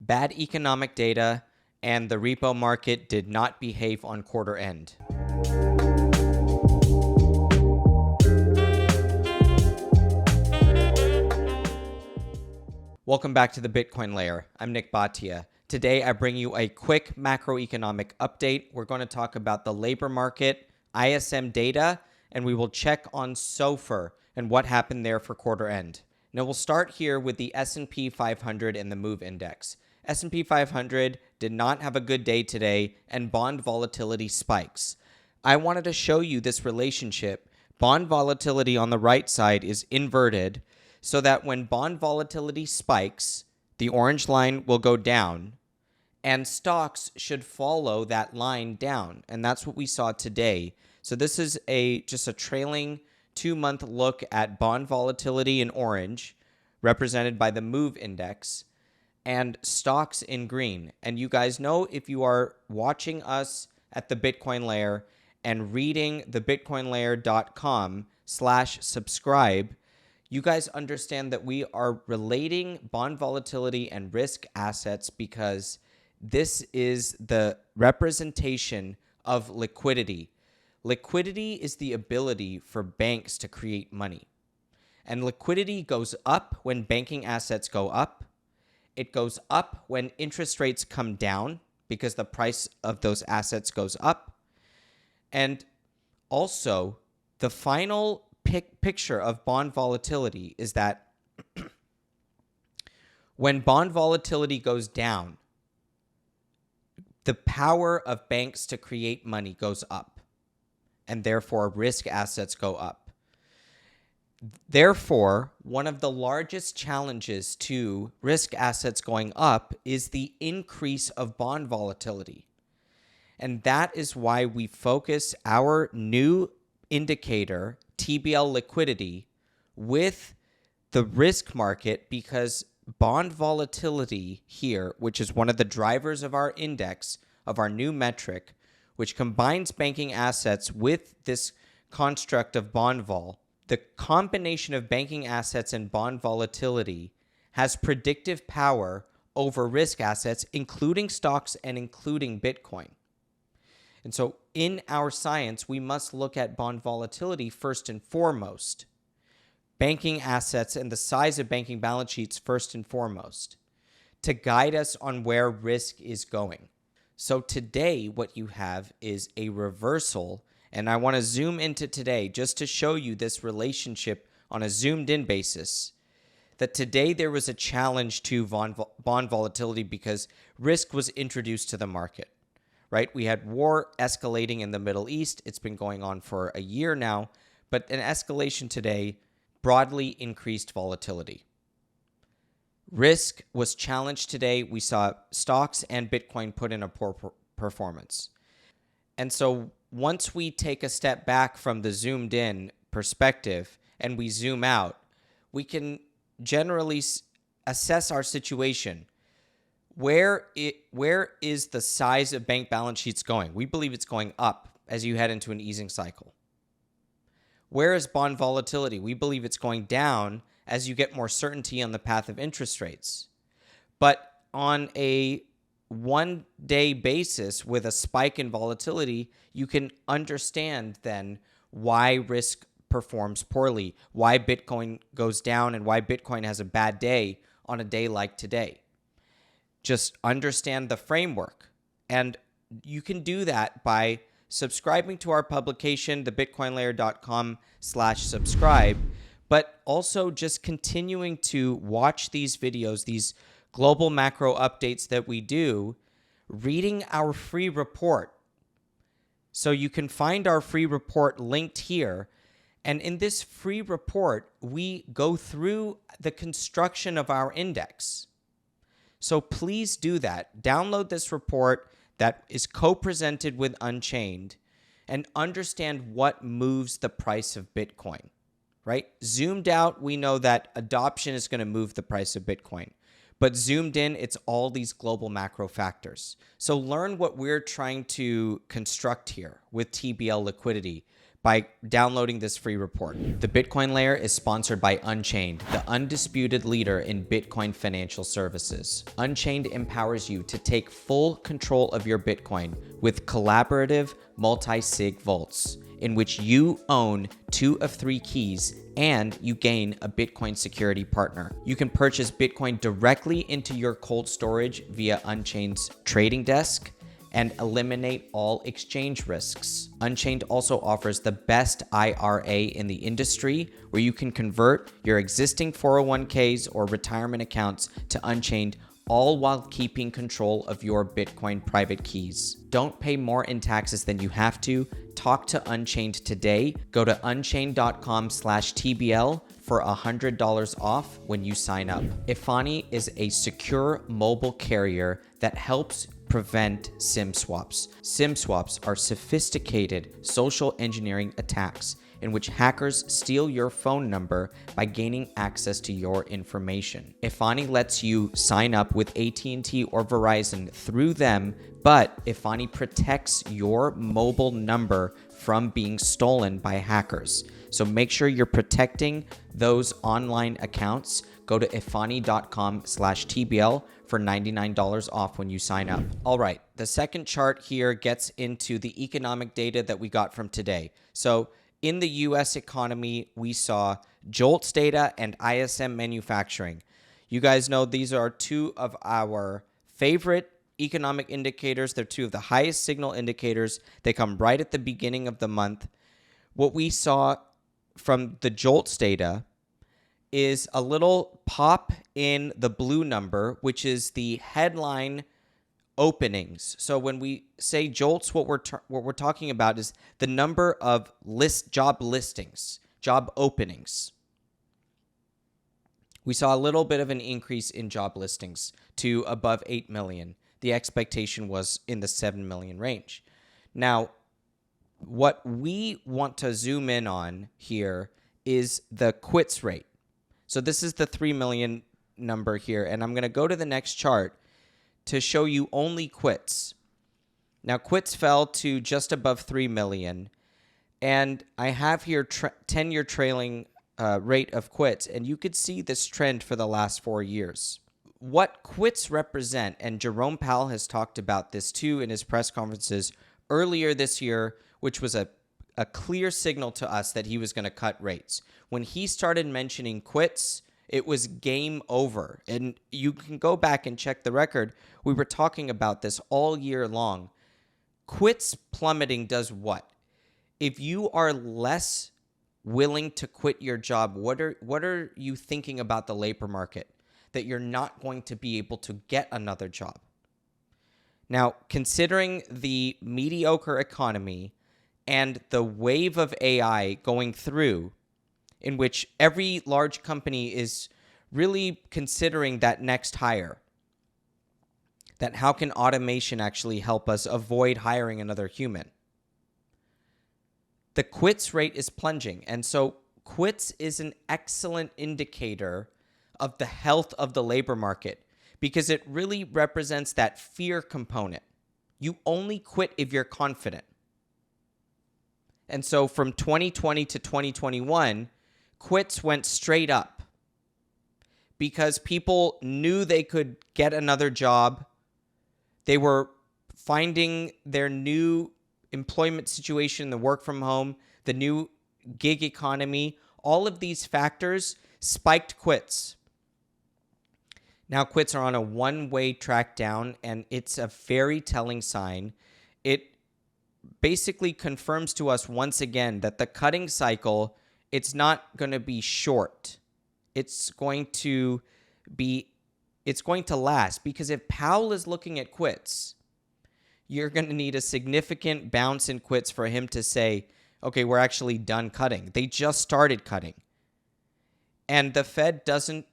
bad economic data, and the repo market did not behave on quarter end. Welcome back to the Bitcoin Layer. I'm Nick Bhatia. Today, I bring you a quick macroeconomic update. We're going to talk about the labor market, ISM data, and we will check on SOFR and what happened there for quarter end. Now, we'll start here with the S&P 500 and the MOVE index. S&P 500 did not have a good day today, and bond volatility spikes. I wanted to show you this relationship. Bond volatility on the right side is inverted, so that when bond volatility spikes, the orange line will go down, and stocks should follow that line down. And that's what we saw today. So this is just a trailing 2-month look at bond volatility in orange, represented by the MOVE index, and stocks in green. And you guys know, if you are watching us at the Bitcoin Layer and reading thebitcoinlayer.com/subscribe, you guys understand that we are relating bond volatility and risk assets because this is the representation of liquidity. Liquidity is the ability for banks to create money. And liquidity goes up when banking assets go up. It goes up when interest rates come down because the price of those assets goes up. And also, the final picture of bond volatility is that when bond volatility goes down, the power of banks to create money goes up, and therefore risk assets go up. Therefore, one of the largest challenges to risk assets going up is the increase of bond volatility. And that is why we focus our new indicator, TBL liquidity, with the risk market, because bond volatility here, which is one of the drivers of our index, of our new metric, which combines banking assets with this construct of bond vol, the combination of banking assets and bond volatility has predictive power over risk assets, including stocks and including Bitcoin. And so in our science, we must look at bond volatility first and foremost, banking assets and the size of banking balance sheets first and foremost, to guide us on where risk is going. So today, what you have is a reversal, and I want to zoom into today just to show you this relationship on a zoomed in basis, that today there was a challenge to bond volatility because risk was introduced to the market. Right? We had war escalating in the Middle East. It's been going on for a year now, but an escalation today broadly increased volatility. Risk was challenged today. We saw stocks and Bitcoin put in a poor performance. And so once we take a step back from the zoomed in perspective and we zoom out, we can generally assess our situation. Where is the size of bank balance sheets going? We believe it's going up as you head into an easing cycle. Where is bond volatility? We believe it's going down as you get more certainty on the path of interest rates. But on a one-day basis with a spike in volatility, you can understand then why risk performs poorly, why Bitcoin goes down, and why Bitcoin has a bad day on a day like today. Just understand the framework. And you can do that by subscribing to our publication, thebitcoinlayer.com/subscribe, but also just continuing to watch these videos, these global macro updates that we do, reading our free report. So you can find our free report linked here. And in this free report, we go through the construction of our index. So please do that. Download this report that is co-presented with Unchained and understand what moves the price of Bitcoin, right? Zoomed out, we know that adoption is going to move the price of Bitcoin. But zoomed in, it's all these global macro factors. So learn what we're trying to construct here with TBL liquidity by downloading this free report. The Bitcoin Layer is sponsored by Unchained, the undisputed leader in Bitcoin financial services. Unchained empowers you to take full control of your Bitcoin with collaborative multi-sig vaults, in which you own 2 of 3 keys and you gain a Bitcoin security partner. You can purchase Bitcoin directly into your cold storage via Unchained's trading desk and eliminate all exchange risks. Unchained also offers the best IRA in the industry, where you can convert your existing 401ks or retirement accounts to Unchained, all while keeping control of your Bitcoin private keys. Don't pay more in taxes than you have to. Talk to Unchained today. Go to unchained.com/TBL for $100 off when you sign up. Efani is a secure mobile carrier that helps prevent SIM swaps. SIM swaps are sophisticated social engineering attacks in which hackers steal your phone number by gaining access to your information. Efani lets you sign up with AT&T or Verizon through them, but Efani protects your mobile number from being stolen by hackers. So make sure you're protecting those online accounts. Go to efani.com/TBL for $99 off when you sign up. All right, the second chart here gets into the economic data that we got from today. So in the US economy, we saw JOLTS data and ISM manufacturing. You guys know these are 2 of our favorite economic indicators. They're 2 of the highest signal indicators. They come right at the beginning of the month. What we saw from the JOLTS data is a little pop in the blue number, which is the headline openings. So when we say JOLTS, what we're talking about is the number of job listings, job openings. We saw a little bit of an increase in job listings to above 8 million. The expectation was in the 7 million range. Now, what we want to zoom in on here is the quits rate. So this is the 3 million number here, and I'm going to go to the next chart to show you only quits. Now, quits fell to just above 3 million, and I have here 10-year trailing rate of quits, and you could see this trend for the last 4 years. What quits represent, and Jerome Powell has talked about this too in his press conferences earlier this year, which was a clear signal to us that he was going to cut rates. When he started mentioning quits, it was game over. And you can go back and check the record. We were talking about this all year long. Quits plummeting does what? If you are less willing to quit your job, what are you thinking about the labor market? That you're not going to be able to get another job. Now, considering the mediocre economy and the wave of AI going through, in which every large company is really considering that next hire, that how can automation actually help us avoid hiring another human? The quits rate is plunging. And so quits is an excellent indicator of the health of the labor market because it really represents that fear component. You only quit if you're confident. And so from 2020 to 2021, quits went straight up because people knew they could get another job. They were finding their new employment situation, the work from home, the new gig economy. All of these factors spiked quits. Now quits are on a one-way track down, and it's a very telling sign. It basically confirms to us once again that the cutting cycle, it's not going to be short. It's going to last, because if Powell is looking at quits, you're going to need a significant bounce in quits for him to say, okay, we're actually done cutting. They just started cutting. And the Fed doesn't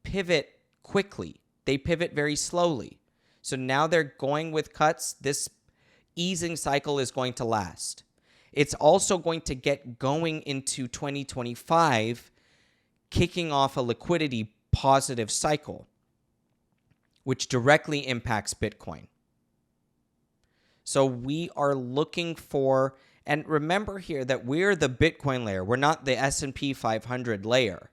pivot quickly. They pivot very slowly. So now they're going with cuts. This easing cycle is going to last. It's also going to get going into 2025, kicking off a liquidity positive cycle, which directly impacts Bitcoin. So we are looking for And remember here that we're the Bitcoin layer. We're not the S&P 500 layer.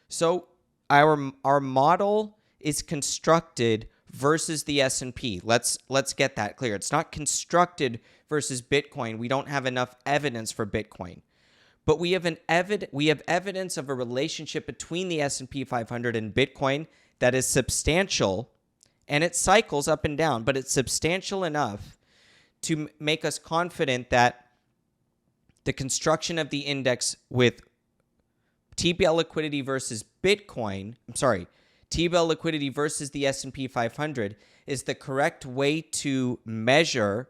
So our model is constructed versus the S&P. Let's get that clear. It's not constructed versus Bitcoin. We don't have enough evidence for Bitcoin. But we have evidence of a relationship between the S&P 500 and Bitcoin that is substantial, and it cycles up and down, but it's substantial enough to make us confident that the construction of the index with TBL liquidity versus TBL liquidity versus the S&P 500 is the correct way to measure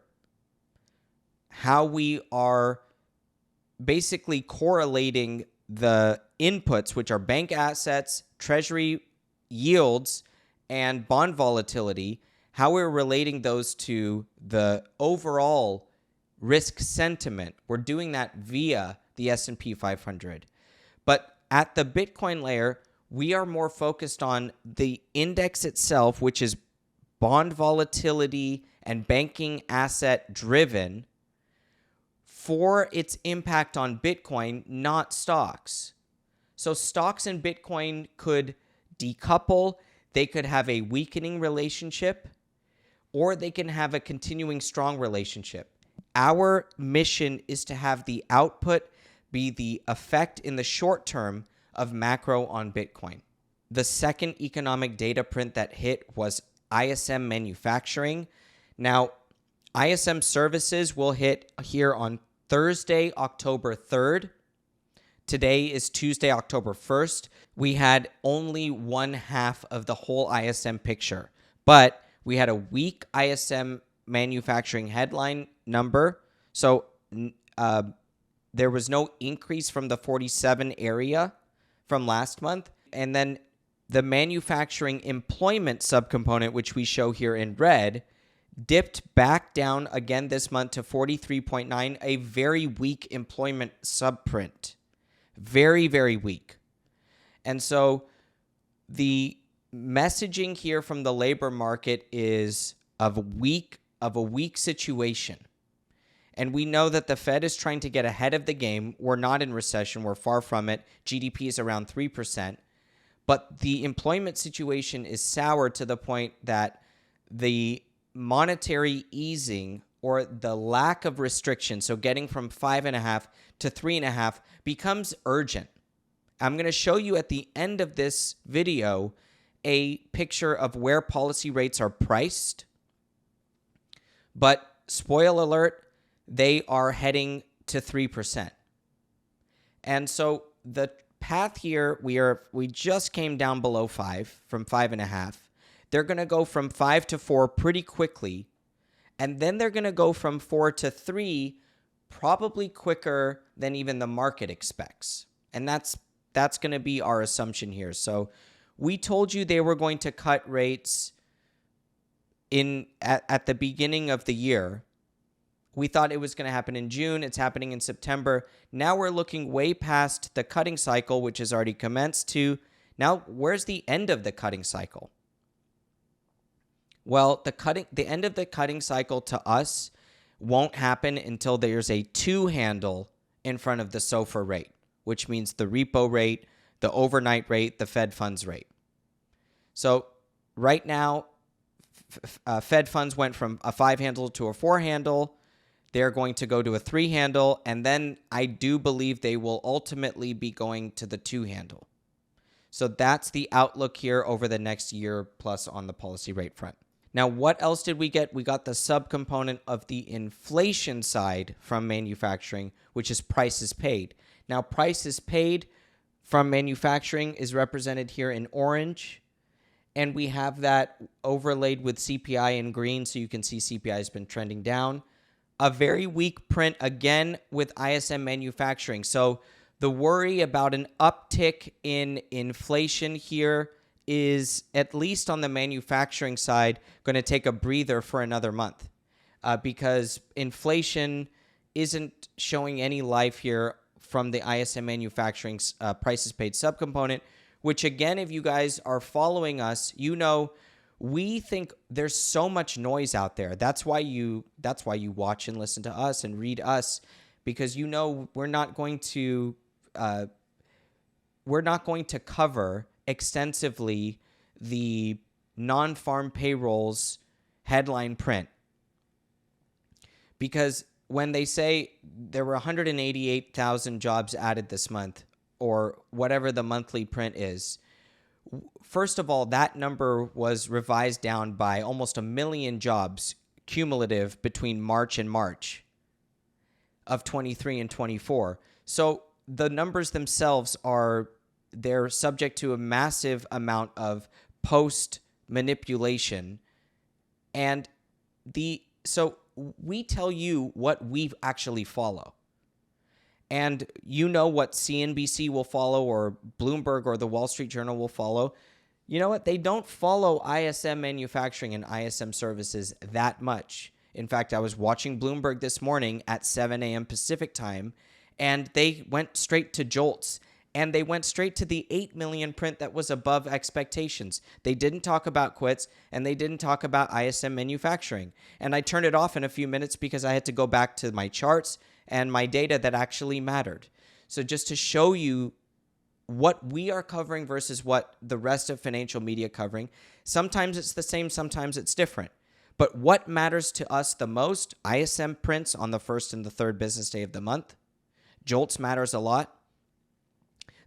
how we are basically correlating the inputs, which are bank assets, treasury yields, and bond volatility, how we're relating those to the overall risk sentiment. We're doing that via the S&P 500. But at the Bitcoin layer, we are more focused on the index itself, which is bond volatility and banking asset driven, for its impact on Bitcoin, not stocks. So stocks and Bitcoin could decouple, they could have a weakening relationship, or they can have a continuing strong relationship. Our mission is to have the output be the effect in the short term of macro on Bitcoin. The second economic data print that hit was ISM manufacturing. Now, ISM services will hit here on Thursday, October 3rd. Today is Tuesday, October 1st. We had only one half of the whole ISM picture, but we had a weak ISM manufacturing headline number. So there was no increase from the 47 area from last month. And then the manufacturing employment subcomponent, which we show here in red, dipped back down again this month to 43.9, a very weak employment subprint. Very, very weak. And so the messaging here from the labor market is of a weak situation. And we know that the Fed is trying to get ahead of the game. We're not in recession. We're far from it. GDP is around 3%. But the employment situation is sour to the point that the monetary easing or the lack of restriction, so getting from 5.5 to 3.5, becomes urgent. I'm going to show you at the end of this video a picture of where policy rates are priced. But spoiler alert, they are heading to 3%. And so the path here, we just came down below 5 from 5.5. They're going to go from 5 to 4 pretty quickly. And then they're going to go from 4 to 3 probably quicker than even the market expects. And that's going to be our assumption here. So we told you they were going to cut rates at the beginning of the year. We thought it was going to happen in June. It's happening in September. Now we're looking way past the cutting cycle, which has already commenced, to now where's the end of the cutting cycle? Well, the end of the cutting cycle to us won't happen until there's a 2 handle in front of the SOFR rate, which means the repo rate, the overnight rate, the Fed funds rate. So right now, Fed funds went from a 5 handle to a 4 handle. They're going to go to a 3 handle, and then I do believe they will ultimately be going to the 2 handle. So that's the outlook here over the next year plus on the policy rate front. Now, what else did we get? We got the subcomponent of the inflation side from manufacturing, which is prices paid. Now, prices paid from manufacturing is represented here in orange, and we have that overlaid with CPI in green, so you can see CPI has been trending down. A very weak print again with ISM manufacturing. So the worry about an uptick in inflation here is, at least on the manufacturing side, going to take a breather for another month because inflation isn't showing any life here from the ISM manufacturing prices paid subcomponent, which again, if you guys are following us, you know we think there's so much noise out there. That's why you watch and listen to us and read us, because we're not going to cover extensively the non-farm payrolls headline print, because when they say there were 188,000 jobs added this month, or whatever the monthly print is, first of all, that number was revised down by almost 1 million jobs cumulative between March and March of 23 and 24. So the numbers themselves they're subject to a massive amount of post manipulation. And so we tell you what we actually follow. And you know what CNBC will follow, or Bloomberg, or the Wall Street Journal will follow. You know what? They don't follow ISM manufacturing and ISM services that much. In fact, I was watching Bloomberg this morning at 7 a.m. Pacific time, and they went straight to JOLTS, and they went straight to the 8 million print that was above expectations. They didn't talk about quits, and they didn't talk about ISM manufacturing. And I turned it off in a few minutes because I had to go back to my charts and my data that actually mattered. So just to show you what we are covering versus what the rest of financial media covering, sometimes it's the same, sometimes it's different. But what matters to us the most? ISM prints on the first and the third business day of the month. JOLTS matters a lot.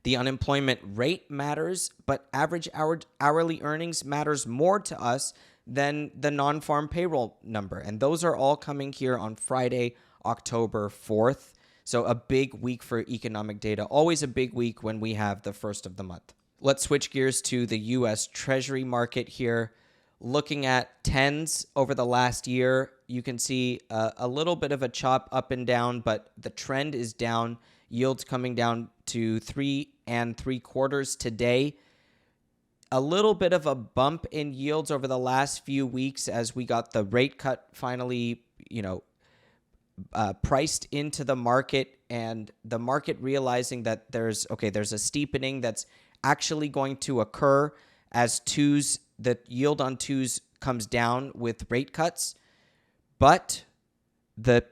The unemployment rate matters, but average hourly earnings matters more to us than the non-farm payroll number. And those are all coming here on Friday, October 4th. So a big week for economic data. Always a big week when we have the first of the month. Let's switch gears to the U.S. Treasury market here. Looking at tens over the last year, you can see a little bit of a chop up and down, but the trend is down. Yields coming down to 3 3/4 today. A little bit of a bump in yields over the last few weeks as we got the rate cut finally, priced into the market, and the market realizing that there's a steepening that's actually going to occur as the yield on twos comes down with rate cuts. But the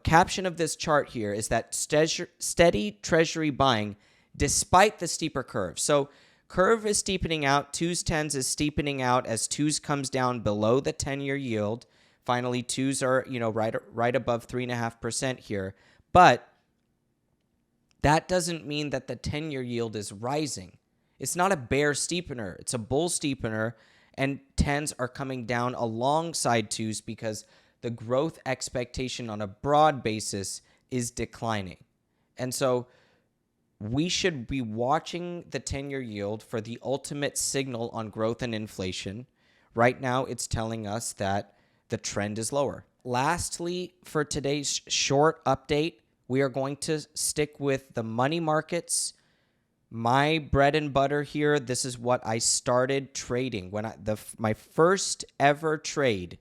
caption of this chart here is that steady Treasury buying despite the steeper curve. So curve is steepening out, twos, tens is steepening out as twos comes down below the 10-year yield. Finally, twos are, right above 3.5% here. But that doesn't mean that the 10-year yield is rising. It's not a bear steepener. It's a bull steepener, and tens are coming down alongside twos because the growth expectation on a broad basis is declining. And so we should be watching the 10-year yield for the ultimate signal on growth and inflation. Right now, it's telling us that the trend is lower. Lastly, for today's short update, we are going to stick with the money markets. My bread and butter here, this is what I started trading. My first ever trade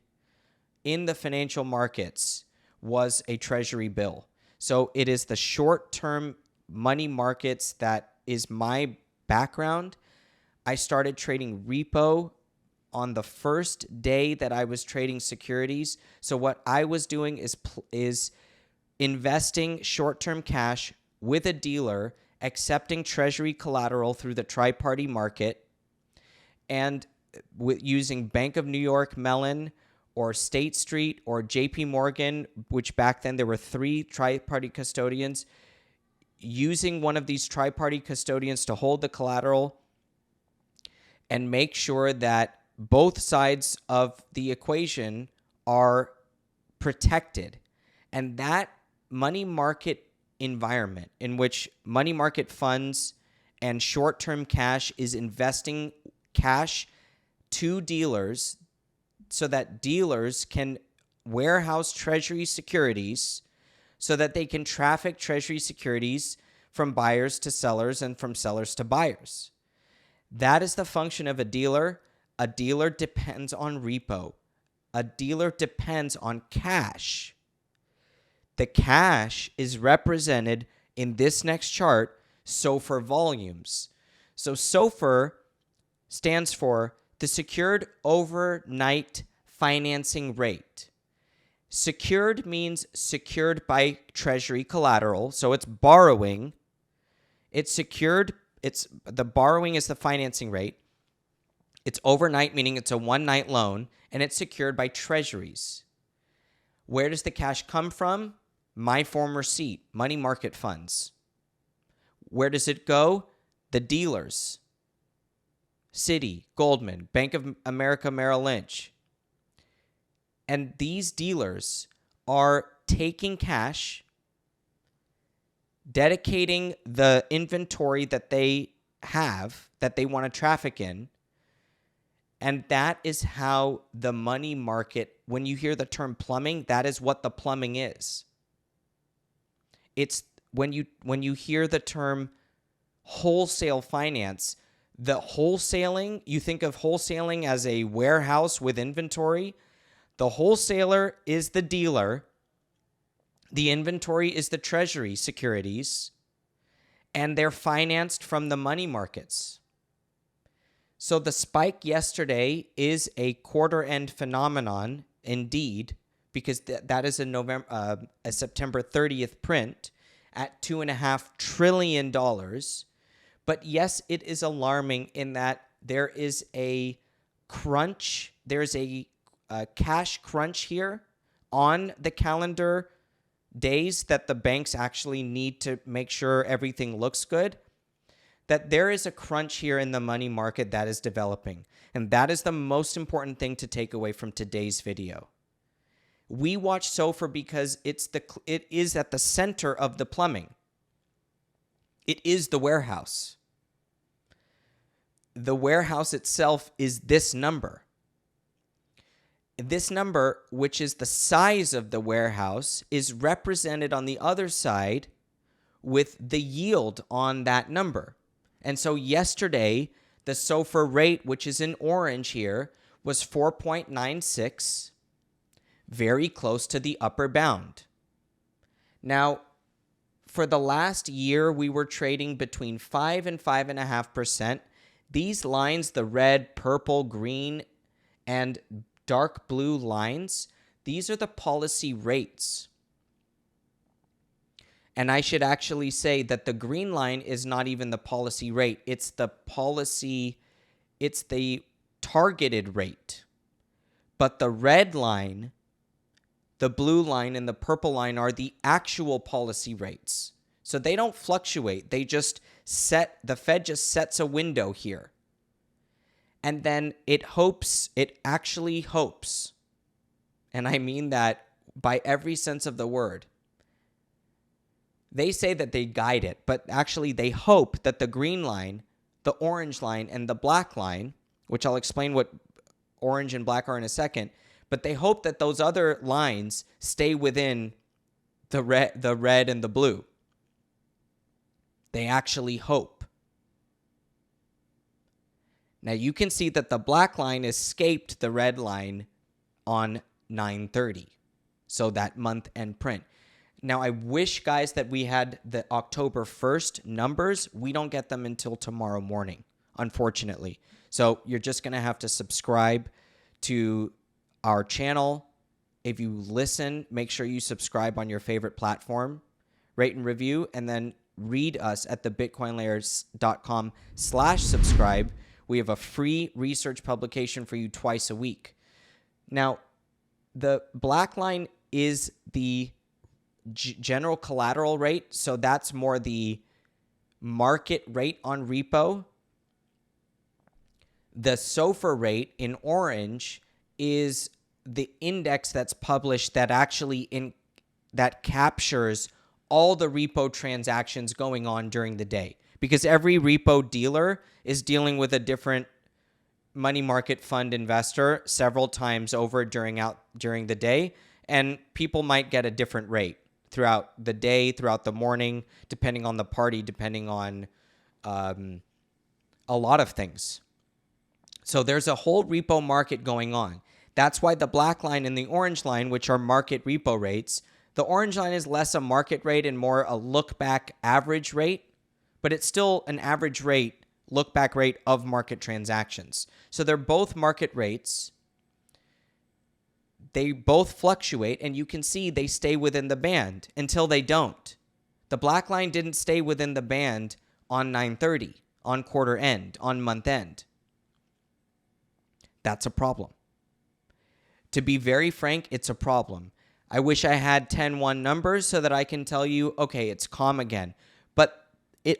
in the financial markets was a Treasury bill. So it is the short-term money markets that is my background. I started trading repo on the first day that I was trading securities. So what I was doing is investing short-term cash with a dealer, accepting Treasury collateral through the tri-party market, and using Bank of New York Mellon or State Street or JP Morgan, which back then there were 3 tri-party custodians, using one of these tri-party custodians to hold the collateral and make sure that both sides of the equation are protected. And that money market environment in which money market funds and short-term cash is investing cash to dealers so that dealers can warehouse Treasury securities so that they can traffic Treasury securities from buyers to sellers and from sellers to buyers. That is the function of a dealer. A dealer depends on repo. A dealer depends on cash. The cash is represented in this next chart, SOFR volumes. So SOFR stands for the Secured Overnight Financing Rate. Secured means secured by Treasury collateral. So it's borrowing. It's secured. The borrowing is the financing rate. It's overnight, meaning it's a one-night loan, and it's secured by treasuries. Where does the cash come from? My former seat, money market funds. Where does it go? The dealers. Citi, Goldman, Bank of America, Merrill Lynch. And these dealers are taking cash, dedicating the inventory that they have, that they want to traffic in. And that is how the money market, when you hear the term plumbing, that is what the plumbing is. It's when you hear the term wholesale finance, the wholesaling, you think of wholesaling as a warehouse with inventory. The wholesaler is the dealer. The inventory is the treasury securities, and they're financed from the money markets. So the spike yesterday is a quarter-end phenomenon indeed, because that is a September 30th print at $2.5 trillion. But yes, it is alarming in that there is a crunch. There's a cash crunch here on the calendar days that the banks actually need to make sure everything looks good. That there is a crunch here in the money market that is developing. And that is the most important thing to take away from today's video. We watch SOFR because it is at the center of the plumbing. It is the warehouse. The warehouse itself is this number. This number, which is the size of the warehouse, is represented on the other side with the yield on that number. And so yesterday, the SOFR rate, which is in orange here, was 4.96, very close to the upper bound. Now, for the last year, we were trading between 5 and 5.5%. These lines, the red, purple, green, and dark blue lines, these are the policy rates. And I should actually say that the green line is not even the policy rate. It's the targeted rate. But the red line, the blue line, and the purple line are the actual policy rates. So they don't fluctuate. The Fed just sets a window here. And then it actually hopes, and I mean that by every sense of the word. They say that they guide it, but actually they hope that the green line, the orange line, and the black line, which I'll explain what orange and black are in a second, but they hope that those other lines stay within the red and the blue. They actually hope. Now you can see that the black line escaped the red line on 9/30, so that month-end print. Now, I wish, guys, that we had the October 1st numbers. We don't get them until tomorrow morning, unfortunately. So you're just going to have to subscribe to our channel. If you listen, make sure you subscribe on your favorite platform, rate and review, and then read us at thebitcoinlayers.com/subscribe. We have a free research publication for you twice a week. Now, the black line is the general collateral rate, so that's more the market rate on repo. The SOFR rate in orange is the index that's published that actually that captures all the repo transactions going on during the day, because every repo dealer is dealing with a different money market fund investor several times over during the day, and people might get a different rate throughout the day, throughout the morning, depending on the party, depending on a lot of things. So there's a whole repo market going on. That's why the black line and the orange line, which are market repo rates, the orange line is less a market rate and more a look-back average rate, but it's still an average rate, look-back rate of market transactions. So they're both market rates. they both fluctuate, and you can see they stay within the band until they don't. The black line didn't stay within the band on 9/30, on quarter end, on month end. That's a problem. To be very frank, it's a problem. I wish I had 10-1 numbers so that I can tell you, okay, it's calm again. But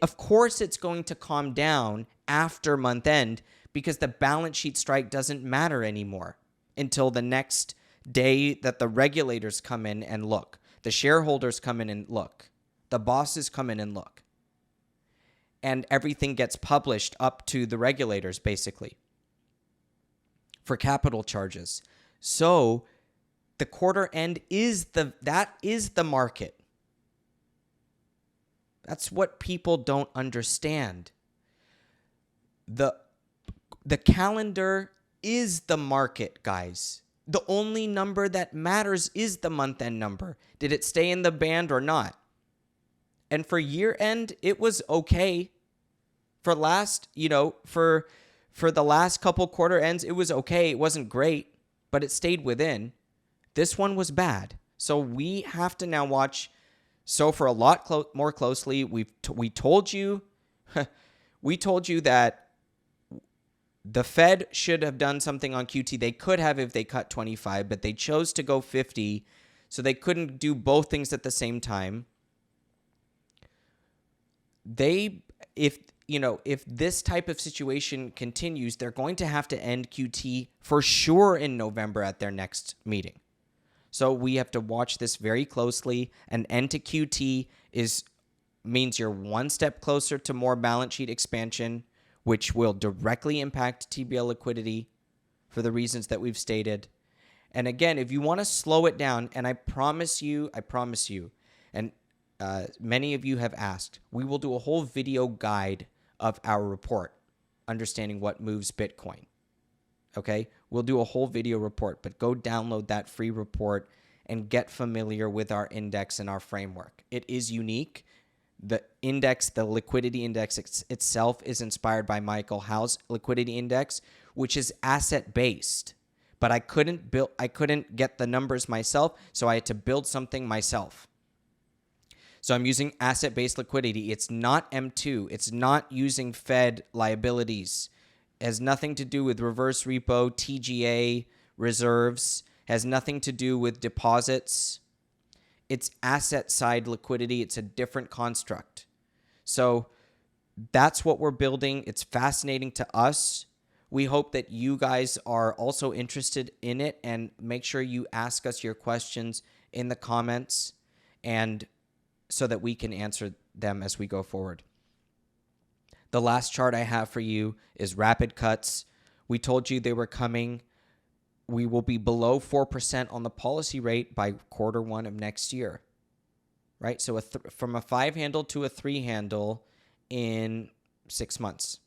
of course it's going to calm down after month end because the balance sheet strike doesn't matter anymore until the next day that the regulators come in and look. The shareholders come in and look. The bosses come in and look. And everything gets published up to the regulators, basically, for capital charges. So the quarter end is the market. That's what people don't understand. The calendar is the market, guys. The only number that matters is the month-end number. Did it stay in the band or not? And for year-end, it was okay. For the last couple quarter ends, it was okay. It wasn't great, but it stayed within. This one was bad. So we have to now watch SOFR a lot more closely. We told you that the Fed should have done something on QT. They could have if they cut 25, but they chose to go 50, so they couldn't do both things at the same time. If this type of situation continues, they're going to have to end QT for sure in November at their next meeting. So we have to watch this very closely. An end to QT means you're one step closer to more balance sheet expansion, which will directly impact TBL liquidity for the reasons that we've stated. And again, if you want to slow it down, and I promise you, and many of you have asked, we will do a whole video guide of our report, understanding what moves Bitcoin. Okay? We'll do a whole video report, but go download that free report and get familiar with our index and our framework. It is unique. The index, the liquidity index itself is inspired by Michael Howe's liquidity index, which is asset-based. But I couldn't get the numbers myself, so I had to build something myself. So I'm using asset-based liquidity. It's not M2. It's not using Fed liabilities. It has nothing to do with reverse repo, TGA, reserves. It has nothing to do with deposits. It's asset-side liquidity. It's a different construct. So that's what we're building. It's fascinating to us. We hope that you guys are also interested in it, and make sure you ask us your questions in the comments, and so that we can answer them as we go forward. The last chart I have for you is rapid cuts. We told you they were coming. We will be below 4% on the policy rate by quarter one of next year, right? So from a 5 handle to a 3 handle in 6 months.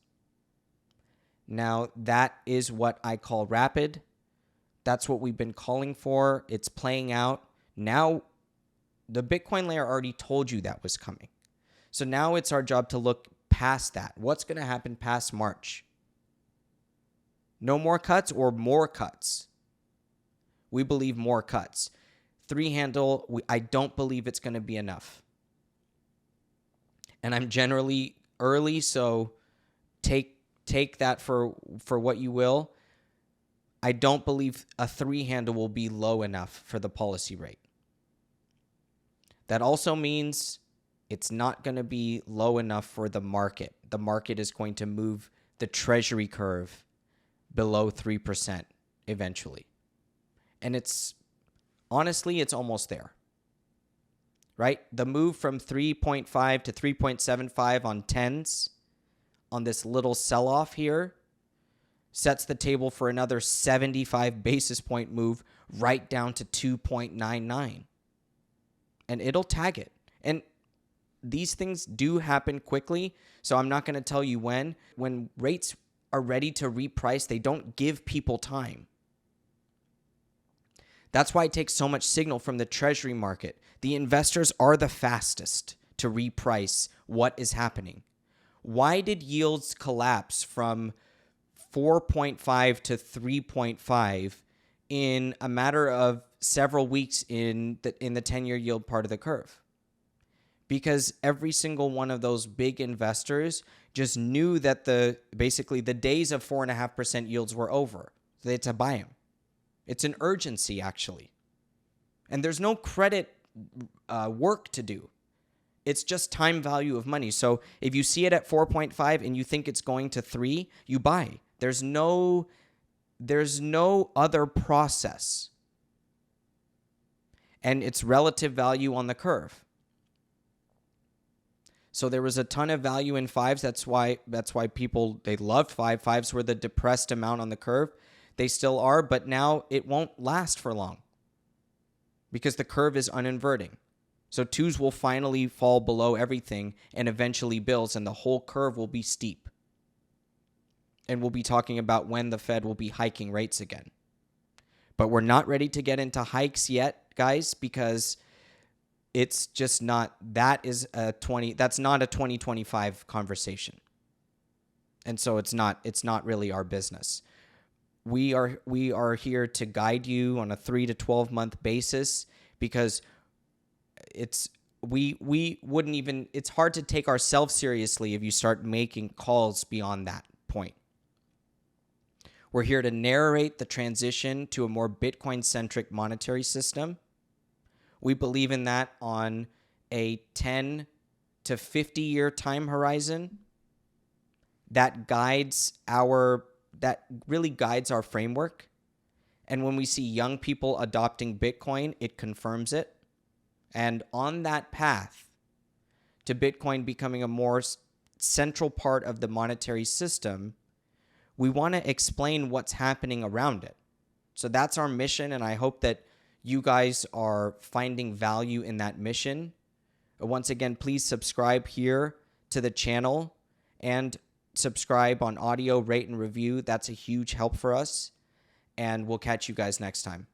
Now, that is what I call rapid. That's what we've been calling for. It's playing out. Now, the Bitcoin layer already told you that was coming. So now it's our job to look past that. What's going to happen past March? No more cuts or more cuts? We believe more cuts. 3 handle, I don't believe it's going to be enough. And I'm generally early, so take that for what you will. I don't believe a 3 handle will be low enough for the policy rate. That also means it's not going to be low enough for the market. The market is going to move the Treasury curve below 3% eventually. And honestly, it's almost there, right? The move from 3.5 to 3.75 on 10s on this little sell-off here sets the table for another 75 basis point move right down to 2.99. And it'll tag it. And these things do happen quickly, so I'm not going to tell you when. When rates are ready to reprice, they don't give people time. That's why it takes so much signal from the Treasury market. The investors are the fastest to reprice what is happening. Why did yields collapse from 4.5 to 3.5 in a matter of several weeks in the 10-year yield part of the curve. Because every single one of those big investors just knew that basically the days of 4.5% yields were over. So they had to buy them. It's an urgency, actually. And there's no credit work to do. It's just time value of money. So if you see it at 4.5 and you think it's going to 3, you buy. There's no other process. And it's relative value on the curve. So there was a ton of value in 5s. That's why people, they loved 5. 5s were the depressed amount on the curve. They still are, but now it won't last for long because the curve is uninverting. So 2s will finally fall below everything and eventually builds, and the whole curve will be steep. And we'll be talking about when the Fed will be hiking rates again. But we're not ready to get into hikes yet, guys, because it's just not, that's not a 2025 conversation. And so it's not really our business. We are here to guide you on a 3 to 12 month basis because we wouldn't even, it's hard to take ourselves seriously if you start making calls beyond that point. We're here to narrate the transition to a more Bitcoin-centric monetary system. We believe in that on a 10 to 50-year time horizon that really guides our framework. And when we see young people adopting Bitcoin, it confirms it. And on that path to Bitcoin becoming a more central part of the monetary system, we want to explain what's happening around it. So that's our mission, and I hope that you guys are finding value in that mission. Once again, please subscribe here to the channel and subscribe on audio, rate, and review. That's a huge help for us, and we'll catch you guys next time.